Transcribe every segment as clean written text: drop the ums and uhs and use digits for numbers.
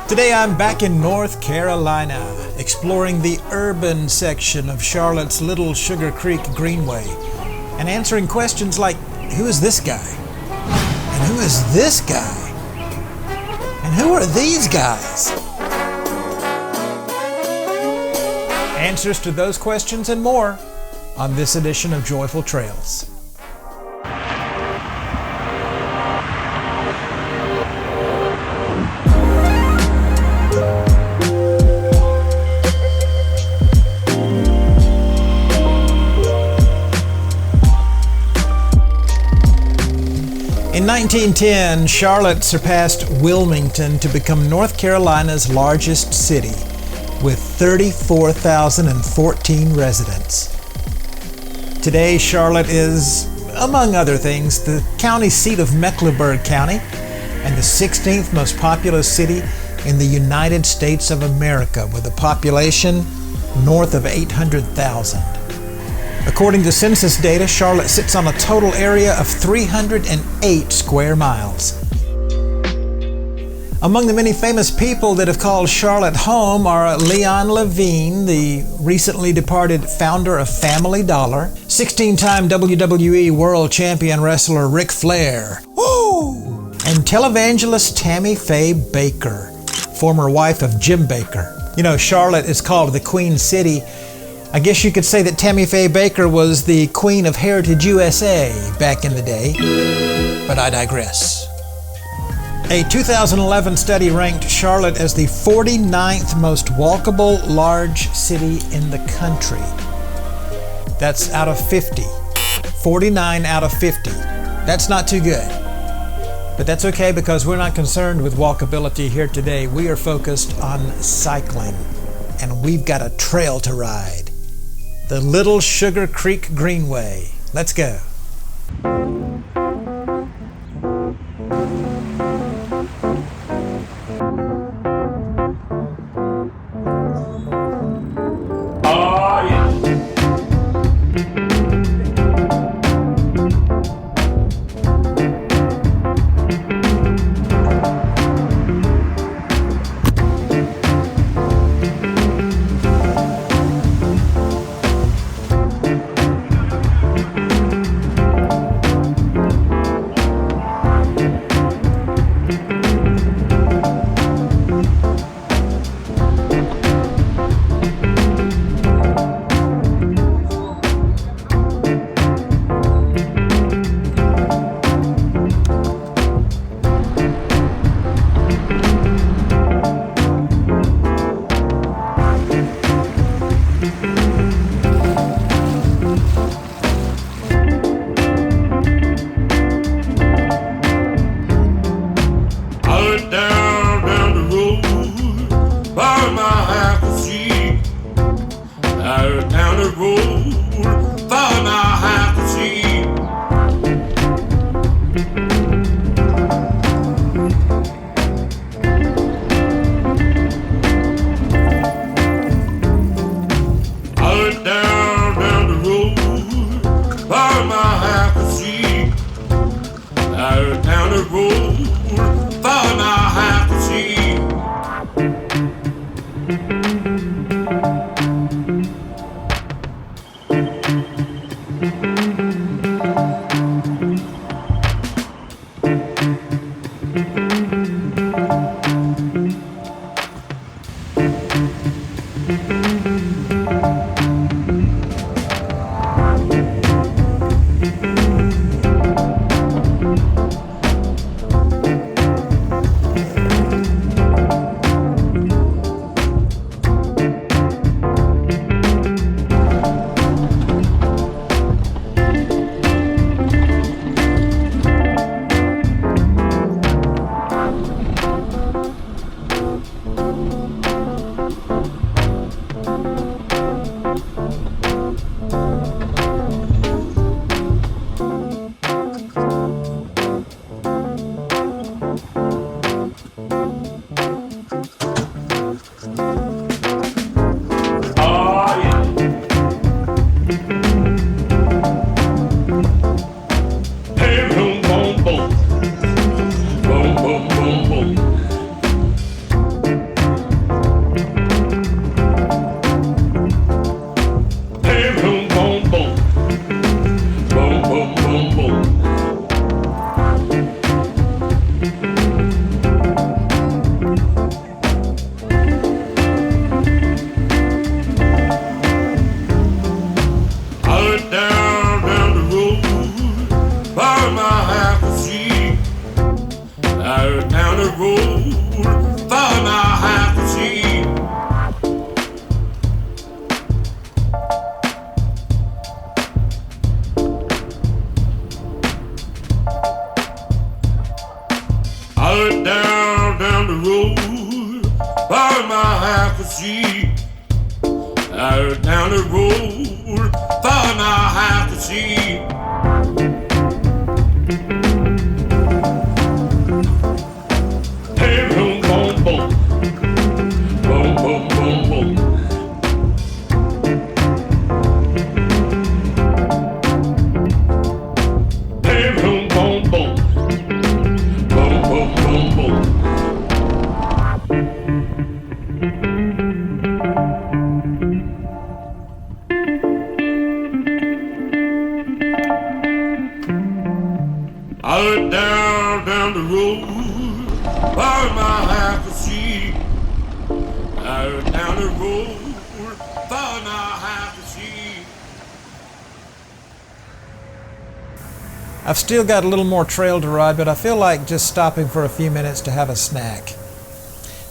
Today I'm back in North Carolina, exploring the urban section of Charlotte's Little Sugar Creek Greenway, and answering questions like, who is this guy? And who is this guy? And who are these guys? Answers to those questions and more on this edition of Joyful Trails. In 1910, Charlotte surpassed Wilmington to become North Carolina's largest city, with 34,014 residents. Today, Charlotte is, among other things, the county seat of Mecklenburg County and the 16th most populous city in the United States of America, with a population north of 800,000. According to census data, Charlotte sits on a total area of 308 square miles. Among the many famous people that have called Charlotte home are Leon Levine, the recently departed founder of Family Dollar, 16-time WWE World Champion wrestler Ric Flair, woo! And televangelist Tammy Faye Baker, former wife of Jim Baker. You know, Charlotte is called the Queen City. I guess you could say that Tammy Faye Baker was the Queen of Heritage USA back in the day, but I digress. A 2011 study ranked Charlotte as the 49th most walkable large city in the country. That's out of 50. 49 out of 50. That's not too good. But that's okay, because we're not concerned with walkability here today. We are focused on cycling, and we've got a trail to ride. The Little Sugar Creek Greenway. Let's go. down the road, thought I have to see. I looked down the road, thought I have to see. I looked down the road, thought I have to see. Hey, boom, boom, boom. Boom, boom, boom, boom. Hey, boom, boom, boom. Boom, boom, boom, boom. I looked down the road, thought I have to see. I looked down the road, thought I have to see. I've still got a little more trail to ride, but I feel like just stopping for a few minutes to have a snack.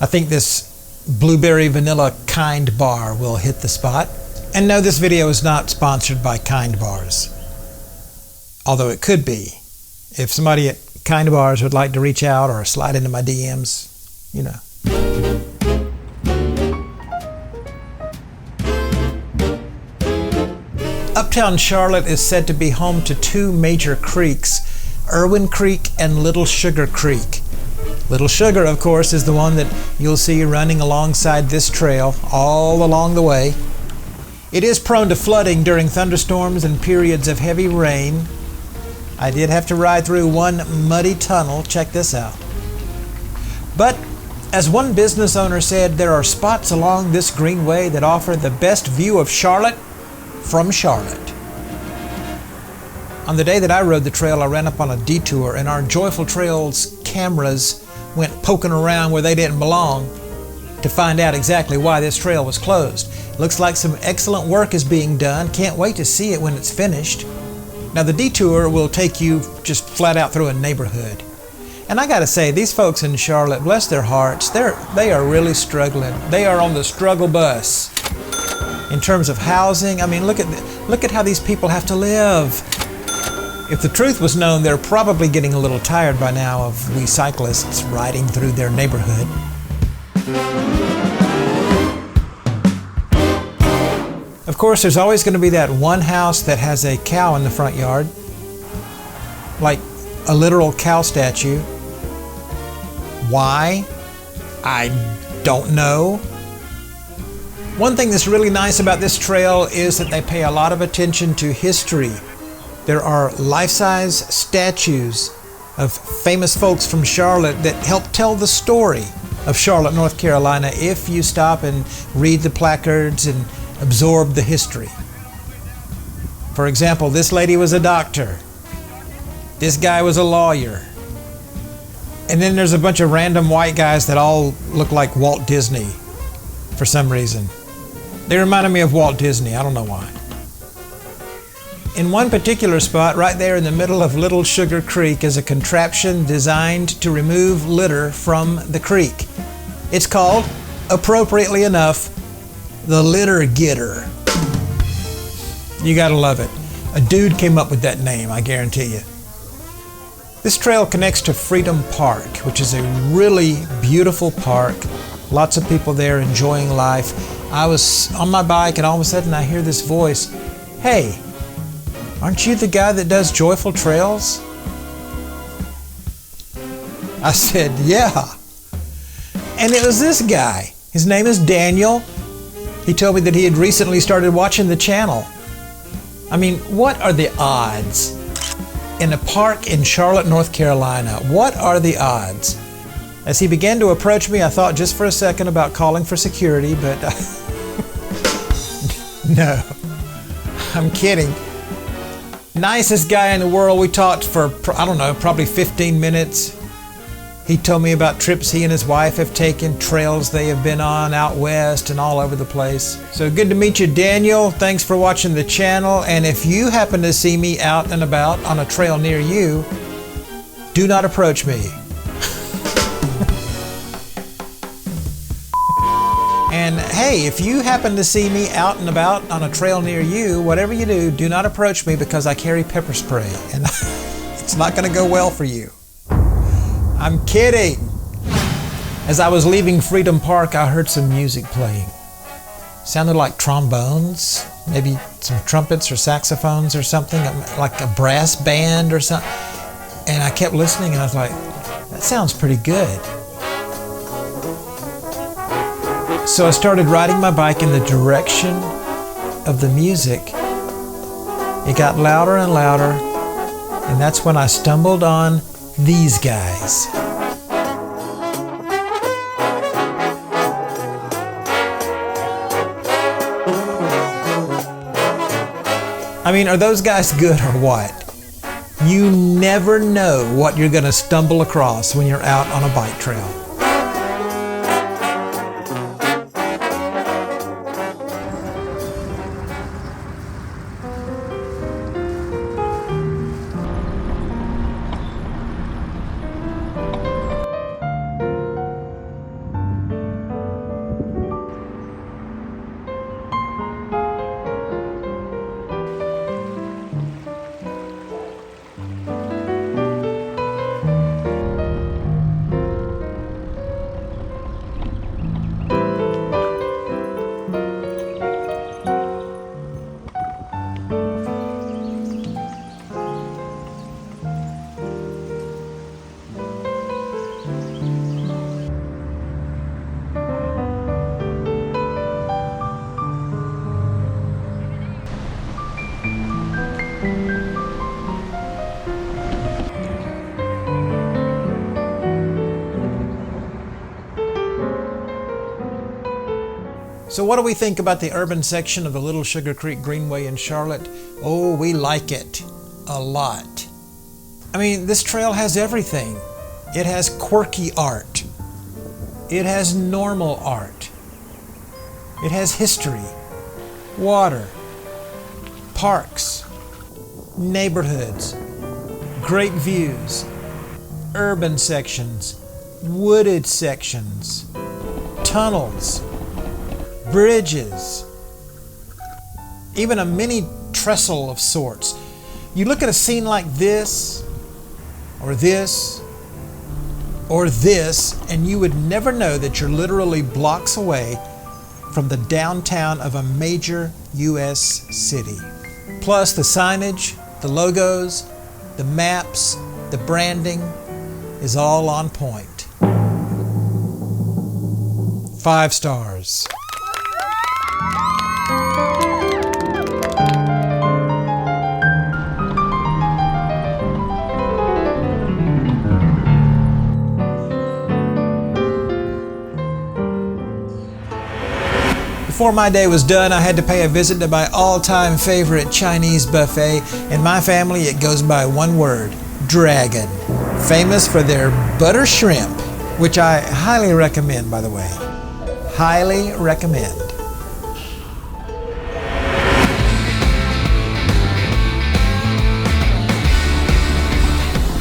I think this blueberry vanilla Kind bar will hit the spot. And no, this video is not sponsored by Kind bars, although it could be. If somebody at Kind bars would like to reach out or slide into my DMs, you know. Uptown Charlotte is said to be home to two major creeks, Irwin Creek and Little Sugar Creek. Little Sugar, of course, is the one that you'll see running alongside this trail all along the way. It is prone to flooding during thunderstorms and periods of heavy rain. I did have to ride through one muddy tunnel. Check this out. But as one business owner said, there are spots along this Greenway that offer the best view of Charlotte from Charlotte. On the day that I rode the trail, I ran up on a detour and our Joyful Trails cameras went poking around where they didn't belong to find out exactly why this trail was closed. Looks like some excellent work is being done. Can't wait to see it when it's finished. Now the detour will take you just flat out through a neighborhood. And I gotta say, these folks in Charlotte, bless their hearts, they are really struggling. They are on the struggle bus. In terms of housing, I mean, look at how these people have to live. If the truth was known, they're probably getting a little tired by now of we cyclists riding through their neighborhood. Of course, there's always going to be that one house that has a cow in the front yard, like a literal cow statue. Why? I don't know. One thing that's really nice about this trail is that they pay a lot of attention to history. There are life-size statues of famous folks from Charlotte that help tell the story of Charlotte, North Carolina, if you stop and read the placards and absorb the history. For example, this lady was a doctor. This guy was a lawyer. And then there's a bunch of random white guys that all look like Walt Disney for some reason. They reminded me of Walt Disney, I don't know why. In one particular spot, right there in the middle of Little Sugar Creek, is a contraption designed to remove litter from the creek. It's called, appropriately enough, the Litter Getter. You gotta love it. A dude came up with that name, I guarantee you. This trail connects to Freedom Park, which is a really beautiful park. Lots of people there enjoying life. I was on my bike and all of a sudden I hear this voice, "Hey, aren't you the guy that does Joyful Trails?" I said, "Yeah." And it was this guy. His name is Daniel. He told me that he had recently started watching the channel. I mean, what are the odds? In a park in Charlotte, North Carolina, what are the odds? As he began to approach me, I thought just for a second about calling for security, but no, I'm kidding. Nicest guy in the world. We talked for, I don't know, probably 15 minutes. He told me about trips he and his wife have taken, trails they have been on out west and all over the place. So good to meet you, Daniel. Thanks for watching the channel. And if you happen to see me out and about on a trail near you, do not approach me. hey, if you happen to see me out and about on a trail near you, whatever you do, do not approach me because I carry pepper spray and it's not going to go well for you. I'm kidding. As I was leaving Freedom Park, I heard some music playing. Sounded like trombones, maybe some trumpets or saxophones or something, like a brass band or something. And I kept listening and I was like, that sounds pretty good. So I started riding my bike in the direction of the music. It got louder and louder, and that's when I stumbled on these guys. I mean, are those guys good or what? You never know what you're going to stumble across when you're out on a bike trail. So what do we think about the urban section of the Little Sugar Creek Greenway in Charlotte? Oh, we like it a lot. I mean, this trail has everything. It has quirky art. It has normal art. It has history, water, parks, neighborhoods, great views, urban sections, wooded sections, tunnels, bridges, even a mini trestle of sorts. You look at a scene like this, or this, or this, and you would never know that you're literally blocks away from the downtown of a major U.S. city. Plus the signage, the logos, the maps, the branding is all on point. 5 stars. Before my day was done, I had to pay a visit to my all-time favorite Chinese buffet. In my family, it goes by one word, Dragon. Famous for their butter shrimp, which I highly recommend, by the way. Highly recommend.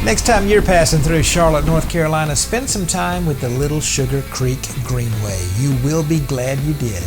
Next time you're passing through Charlotte, North Carolina, spend some time with the Little Sugar Creek Greenway. You will be glad you did.